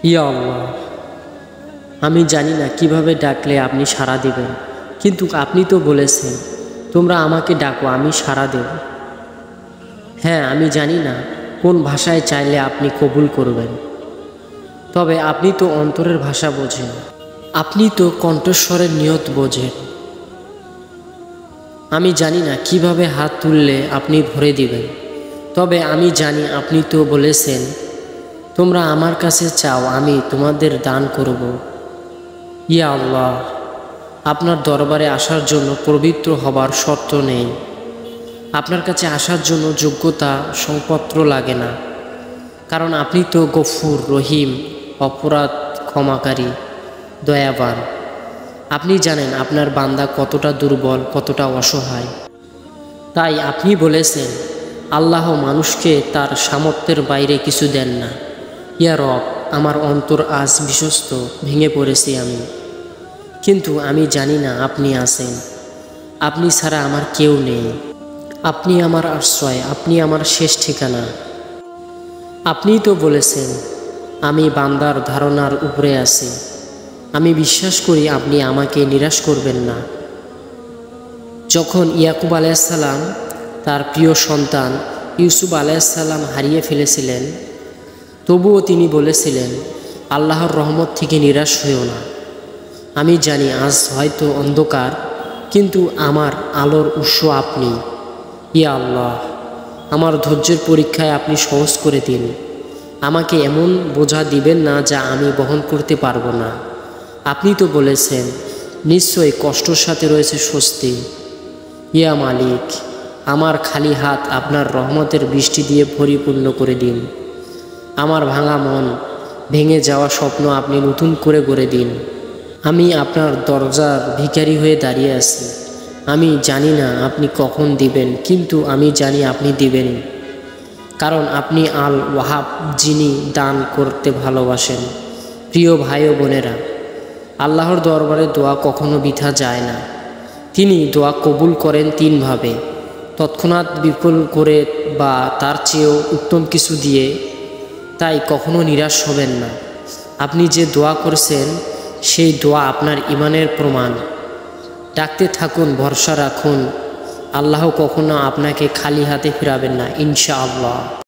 ইয়া আল্লাহ, আমি জানি না কিভাবে ডাকলে আপনি সাড়া দিবেন, কিন্তু আপনি তো বলেছেন তোমরা আমাকে ডাকো, আমি সাড়া দেব। হ্যাঁ, আমি জানি না কোন ভাষায় চাইলে আপনি কবুল করবেন, তবে আপনি তো অন্তরের ভাষা বোঝেন, আপনি তো কণ্ঠস্বরের নিয়ত বোঝেন। আমি জানি না কিভাবে হাত তুললে আপনি ভরে দিবেন, তবে আমি জানি আপনি তো বলেছেন তোমরা আমার কাছে চাও, আমি তোমাদের দান করব। ইয়া আল্লাহ, আপনার দরবারে আসার জন্য পবিত্র হবার শর্ত নেই, আপনার কাছে আসার জন্য যোগ্যতা সংপত্র লাগে না, কারণ আপনি তো গফুর রহিম, অপরাধ ক্ষমাকারী, দয়াবান। আপনি জানেন আপনার বান্দা কতটা দুর্বল, কতটা অসহায়। তাই আপনি বলেছেন আল্লাহ মানুষকে তার সামর্থ্যের বাইরে কিছু দেন না। ইয়া রব, আমার অন্তর আজ বিশ্বস্ত, ভেঙে পড়েছি আমি, কিন্তু আমি জানি না আপনি আছেন, আপনি ছাড়া আমার কেউ নেই। আপনি আমার আশ্রয়, আপনি আমার শেষ ঠিকানা। আপনিই তো বলেছেন আমি বান্দার ধারণার উপরে আছি, আমি বিশ্বাস করি আপনি আমাকে নিরাশ করবেন না। যখন ইয়াকুব আলাইসাল্লাম তার প্রিয় সন্তান ইউসুফ আলাইসাল্লাম হারিয়ে ফেলেছিলেন, তবুও তিনি বলেছিলেন আল্লাহর রহমত থেকে নিরাশ হইও না। আমি জানি আজ হয়তো অন্ধকার, কিন্তু আমার আলোর উৎস আপনি। ইয়া আল্লাহ, আমার ধৈর্যের পরীক্ষায় আপনি সহজ করে দিন, আমাকে এমন বোঝা দিবেন না যা আমি বহন করতে পারবো না। আপনি তো বলেছেন নিশ্চয়ই কষ্টর সাথে রয়েছে স্বস্তি। ইয়া মালিক, আমার খালি হাত আপনার রহমতের বৃষ্টি দিয়ে পরিপূর্ণ করে দিন। আমার ভাঙা মন, ভেঙে যাওয়া স্বপ্ন আপনি নতুন করে গড়ে দিন। আমি আপনার দরজার ভিখারি হয়ে দাঁড়িয়ে আছি, আমি জানি না আপনি কখন দিবেন, কিন্তু আমি জানি আপনি দিবেন, কারণ আপনি আল ওয়াহাব, যিনি দান করতে ভালোবাসেন। প্রিয় ভাই ও বোনেরা, আল্লাহর দরবারে দোয়া কখনো বৃথা যায় না। তিনি দোয়া কবুল করেন তিনভাবে: তৎক্ষণাৎ বিপুল করে বা তার চেয়েও উত্তম কিছু দিয়ে। তাই কখনো নিরাশ হবেন না। আপনি যে দোয়া করছেন সেই দোয়া আপনার ঈমানের প্রমাণ। ডাকতে থাকুন, ভরসা রাখুন, আল্লাহ কখনো আপনাকে খালি হাতে ফিরাবেন না, ইনশাআল্লাহ।